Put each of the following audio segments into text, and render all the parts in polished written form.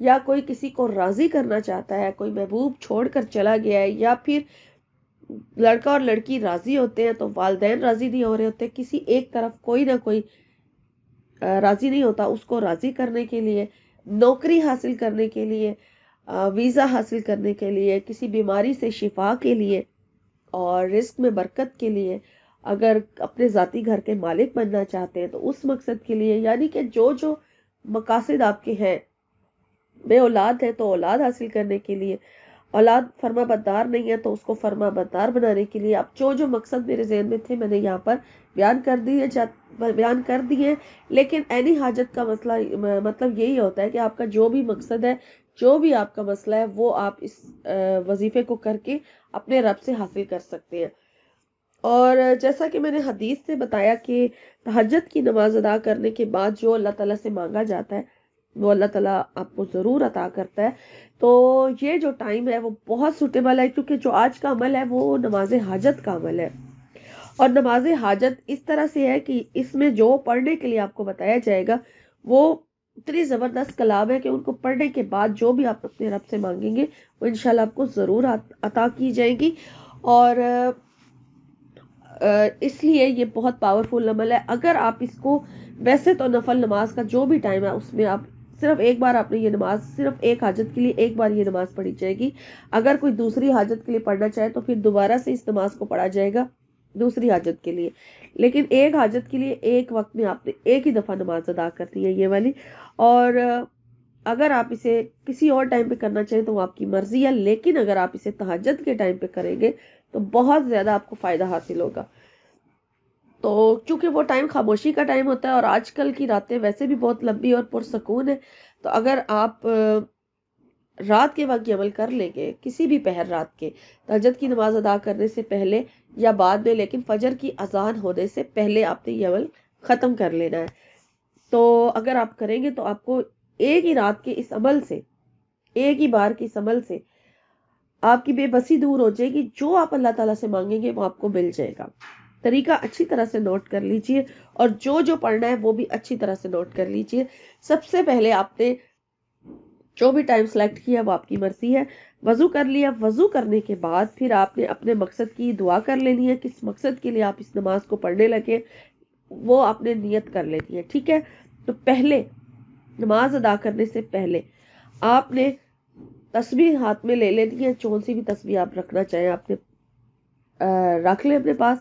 یا کوئی کسی کو راضی کرنا چاہتا ہے، کوئی محبوب چھوڑ کر چلا گیا ہے، یا پھر لڑکا اور لڑکی راضی ہوتے ہیں تو والدین راضی نہیں ہو رہے ہوتے، کسی ایک طرف کوئی نہ کوئی راضی نہیں ہوتا، اس کو راضی کرنے کے لیے، نوکری حاصل کرنے کے لیے، ویزا حاصل کرنے کے لیے، کسی بیماری سے شفا کے لیے اور رزق میں برکت کے لیے، اگر اپنے ذاتی گھر کے مالک بننا چاہتے ہیں تو اس مقصد کے لیے، یعنی کہ جو مقاصد آپ کے ہیں، بے اولاد ہے تو اولاد حاصل کرنے کے لیے، اولاد فرما بردار نہیں ہے تو اس کو فرما بردار بنانے کے لیے، اب جو مقصد میرے ذہن میں تھے میں نے یہاں پر بیان کر دیے. لیکن عینی حاجت کا مسئلہ مطلب یہی ہوتا ہے کہ آپ کا جو بھی مقصد ہے، جو بھی آپ کا مسئلہ ہے، وہ آپ اس وظیفے کو کر کے اپنے رب سے حاصل کر سکتے ہیں. اور جیسا کہ میں نے حدیث سے بتایا کہ تہجد کی نماز ادا کرنے کے بعد جو اللہ تعالیٰ سے مانگا جاتا ہے وہ اللہ تعالیٰ آپ کو ضرور عطا کرتا ہے. تو یہ جو ٹائم ہے وہ بہت سوٹیبل ہے، کیونکہ جو آج کا عمل ہے وہ نماز حاجت کا عمل ہے. اور نماز حاجت اس طرح سے ہے کہ اس میں جو پڑھنے کے لیے آپ کو بتایا جائے گا وہ اتنی زبردست کلام ہے کہ ان کو پڑھنے کے بعد جو بھی آپ اپنے رب سے مانگیں گے وہ انشاءاللہ آپ کو ضرور عطا کی جائے گی. اور اس لیے یہ بہت پاورفل عمل ہے. اگر آپ اس کو، ویسے تو نفل نماز کا جو بھی ٹائم ہے اس میں آپ صرف ایک بار آپ نے یہ نماز، صرف ایک حاجت کے لیے ایک بار یہ نماز پڑھی جائے گی. اگر کوئی دوسری حاجت کے لیے پڑھنا چاہے تو پھر دوبارہ سے اس نماز کو پڑھا جائے گا دوسری حاجت کے لیے. لیکن ایک حاجت کے لیے ایک وقت میں آپ نے ایک ہی دفعہ نماز ادا کرنی ہے یہ والی. اور اگر آپ اسے کسی اور ٹائم پہ کرنا چاہیں تو وہ آپ کی مرضی ہے، لیکن اگر آپ اسے تہجد کے ٹائم پہ کریں گے تو بہت زیادہ آپ کو فائدہ حاصل ہوگا. تو چونکہ وہ ٹائم خاموشی کا ٹائم ہوتا ہے اور آج کل کی راتیں ویسے بھی بہت لمبی اور پرسکون ہے، تو اگر آپ رات کے وقت یہ عمل کر لیں گے، کسی بھی پہر رات کے تہجد کی نماز ادا کرنے سے پہلے یا بعد میں، لیکن فجر کی اذان ہونے سے پہلے آپ نے یہ عمل ختم کر لینا ہے. تو اگر آپ کریں گے تو آپ کو ایک ہی رات کے اس عمل سے، ایک ہی بار کے اس عمل سے آپ کی بے بسی دور ہو جائے گی. جو آپ اللہ تعالیٰ سے مانگیں گے وہ آپ کو مل جائے گا. طریقہ اچھی طرح سے نوٹ کر لیجئے اور جو پڑھنا ہے وہ بھی اچھی طرح سے نوٹ کر لیجئے. سب سے پہلے آپ نے جو بھی ٹائم سلیکٹ کیا وہ آپ کی مرضی ہے. وضو کر لیا، وضو کرنے کے بعد پھر آپ نے اپنے مقصد کی دعا کر لینی ہے. کس مقصد کے لیے آپ اس نماز کو پڑھنے لگے وہ آپ نے نیت کر لینی ہے، ٹھیک ہے. تو پہلے نماز ادا کرنے سے پہلے آپ نے تسبیح ہاتھ میں لے لینی ہے. کون سی بھی تسبیح آپ رکھنا چاہیں آپ نے رکھ لیں اپنے پاس.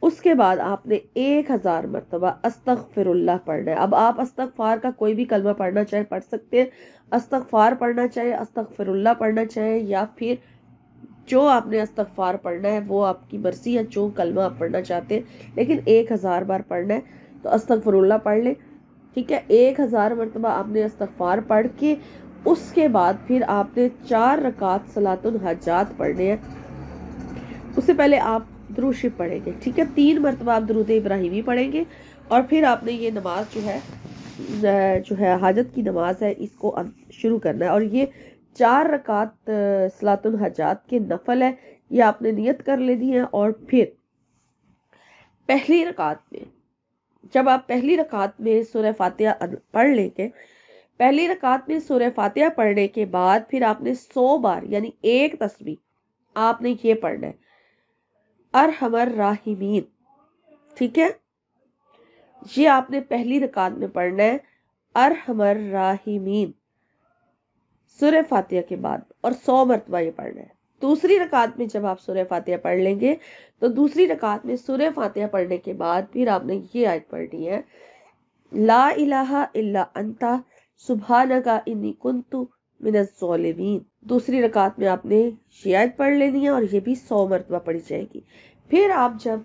اس کے بعد آپ نے 1000 مرتبہ استغفر اللہ پڑھنا ہے. اب آپ استغفار کا کوئی بھی کلمہ پڑھنا چاہیں پڑھ سکتے ہیں. استغفار پڑھنا چاہیں، استغفر اللہ پڑھنا چاہیں، یا پھر جو آپ نے استغفار پڑھنا ہے وہ آپ کی مرضی ہے، جو کلمہ آپ پڑھنا چاہتے ہیں، لیکن 1000 بار پڑھنا ہے. تو استغفر اللہ پڑھ لیں، ٹھیک ہے. 1000 مرتبہ آپ نے استغفار پڑھ کے اس کے بعد پھر آپ نے 4 رکعت صلاۃ الحاجات پڑھنے ہیں. اس سے پہلے آپ درود شریف پڑھیں گے، ٹھیک ہے. 3 مرتبہ آپ درود ابراہیمی پڑھیں گے اور پھر آپ نے یہ نماز جو ہے حاجت کی نماز ہے اس کو شروع کرنا ہے. اور یہ 4 رکعت صلاۃ الحاجات کے نفل ہے، یہ آپ نے نیت کر لینی ہے. اور پھر پہلی رکعت میں، جب آپ پہلی رکعت میں سورہ فاتحہ پڑھ لیں گے، پہلی رکعت میں سورہ فاتحہ پڑھنے کے بعد پھر آپ نے 100 بار یعنی ایک تسبیح آپ نے یہ پڑھنا ہے، ارحم الراحمین، ٹھیک ہے. یہ آپ نے پہلی رکعت میں پڑھنا ہے، ارحم الراحمین، سورہ فاتحہ کے بعد، اور 100 مرتبہ یہ پڑھنا ہے. دوسری رکعت میں جب آپ سورہ فاتحہ پڑھ لیں گے تو دوسری رکعت میں سورہ فاتحہ پڑھنے کے بعد پھر آپ نے یہ آیت پڑھنی ہے، لا الہ الا انت سبحانک انی کنت من الظالمین. دوسری رکعت میں آپ نے یہ آیت پڑھ لینی ہے اور یہ بھی 100 مرتبہ پڑھی جائے گی. پھر آپ جب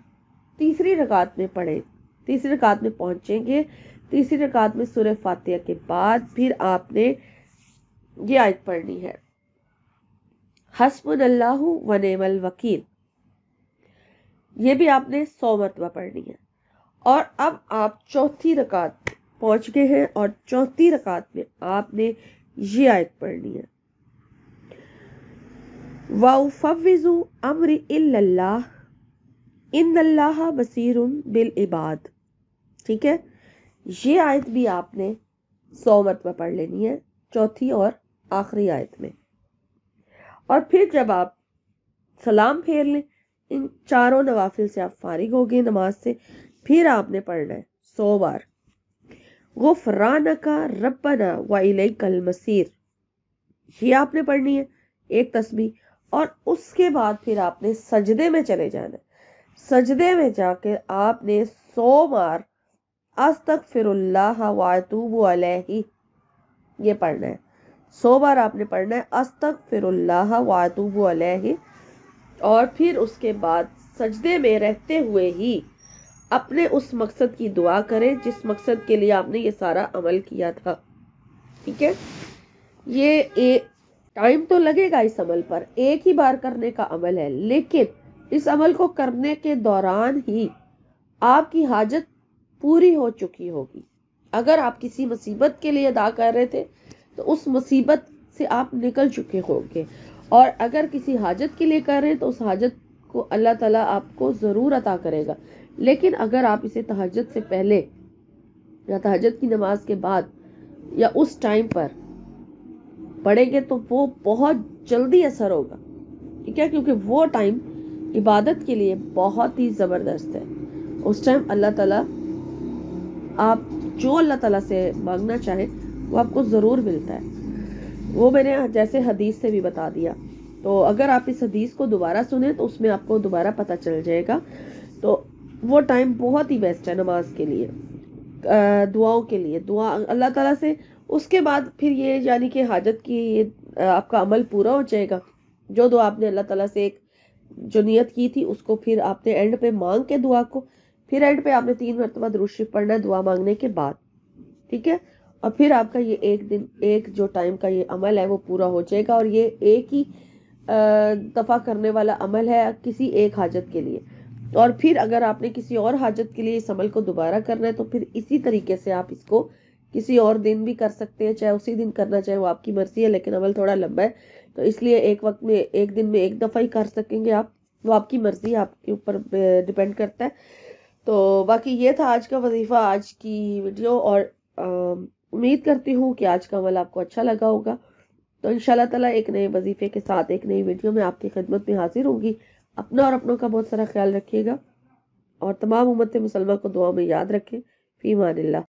تیسری رکعت میں پڑھیں، تیسری رکعت میں پہنچیں گے، تیسری رکعت میں سورہ فاتحہ کے بعد پھر آپ نے یہ آیت پڑھنی ہے، حسبنا اللہ و نعم الوکیل. یہ بھی آپ نے 100 مرتبہ پڑھنی ہے. اور اب آپ چوتھی رکعت پہنچ گئے ہیں اور چوتھی رکعت میں آپ نے یہ آیت پڑھنی ہے، وَأُفَوِّضُ أَمْرِي إِلَّا اللَّهُ إِنَّ اللَّهَ بَصِيرٌ بِالْعِبَادِ. ٹھیک ہے. یہ آیت بھی آپ نے 100 مرتبہ پڑھ لینی ہے، چوتھی اور آخری آیت میں. اور پھر جب آپ سلام پھیر لیں، ان چاروں نوافل سے آپ فارغ ہو گئے نماز سے، پھر آپ نے پڑھنا ہے 100 بار غفرانک ربنا والیک المصیر. یہ آپ نے پڑھنی ہے ایک تسبیح. اور اس کے بعد پھر آپ نے سجدے میں چلے جانا ہے. سجدے میں جا کے آپ نے 100 بار استغفر اللہ واتوب علیہ یہ پڑھنا ہے. 100 بار آپ نے پڑھنا ہے استغفر اللہ واتوب علیہ. اور پھر اس کے بعد سجدے میں رہتے ہوئے ہی اپنے اس مقصد کی دعا کریں جس مقصد کے لیے آپ نے یہ سارا عمل کیا تھا. ٹھیک ہے، یہ ایک ٹائم تو لگے گا اس عمل پر، ایک ہی بار کرنے کا عمل ہے، لیکن اس عمل کو کرنے کے دوران ہی آپ کی حاجت پوری ہو چکی ہوگی. اگر آپ کسی مصیبت کے لیے ادا کر رہے تھے تو اس مصیبت سے آپ نکل چکے ہوں گے، اور اگر کسی حاجت کے لیے کر رہے ہیں تو اس حاجت کو اللہ تعالیٰ آپ کو ضرور عطا کرے گا. لیکن اگر آپ اسے تہجد سے پہلے یا تہجد کی نماز کے بعد یا اس ٹائم پر پڑھیں گے تو وہ بہت جلدی اثر ہوگا. ٹھیک ہے، کیونکہ وہ ٹائم عبادت کے لیے بہت ہی زبردست ہے. اس ٹائم اللہ تعالیٰ آپ جو اللہ تعالیٰ سے مانگنا چاہے وہ آپ کو ضرور ملتا ہے. وہ میں نے جیسے حدیث سے بھی بتا دیا، تو اگر آپ اس حدیث کو دوبارہ سنیں تو اس میں آپ کو دوبارہ پتہ چل جائے گا. تو وہ ٹائم بہت ہی بیسٹ ہے نماز کے لیے، دعاؤں کے لیے. دعا اللہ تعالیٰ سے اس کے بعد پھر یہ یعنی کہ حاجت کی آپ کا عمل پورا ہو جائے گا. جو دعا آپ نے اللہ تعالیٰ سے ایک جو نیت کی تھی اس کو پھر آپ نے اینڈ پہ مانگ کے دعا کو، پھر اینڈ پہ آپ نے 3 مرتبہ درود شریف پڑھنا ہے دعا مانگنے کے بعد. ٹھیک ہے، اور پھر آپ کا یہ ایک دن ایک جو ٹائم کا یہ عمل ہے وہ پورا ہو جائے گا. اور یہ ایک ہی دفعہ کرنے والا عمل ہے کسی ایک حاجت کے لیے. اور پھر اگر آپ نے کسی اور حاجت کے لیے اس عمل کو دوبارہ کرنا ہے تو پھر اسی طریقے سے آپ اس کو کسی اور دن بھی کر سکتے ہیں، چاہے اسی دن کرنا چاہے وہ آپ کی مرضی ہے. لیکن عمل تھوڑا لمبا ہے تو اس لیے ایک وقت میں ایک دن میں ایک دفعہ ہی کر سکیں گے آپ، وہ آپ کی مرضی، آپ کے اوپر ڈیپینڈ کرتا ہے. تو باقی یہ تھا آج کا وظیفہ، آج کی ویڈیو. اور امید کرتی ہوں کہ آج کا عمل آپ کو اچھا لگا ہوگا. تو انشاءاللہ تعالیٰ ایک نئے وظیفے کے ساتھ ایک نئی ویڈیو میں آپ کی خدمت میں حاضر ہوں گی. اپنا اور اپنوں کا بہت سارا خیال رکھیے گا، اور تمام امت مسلمہ کو دعا میں یاد رکھیں. فی امان اللہ.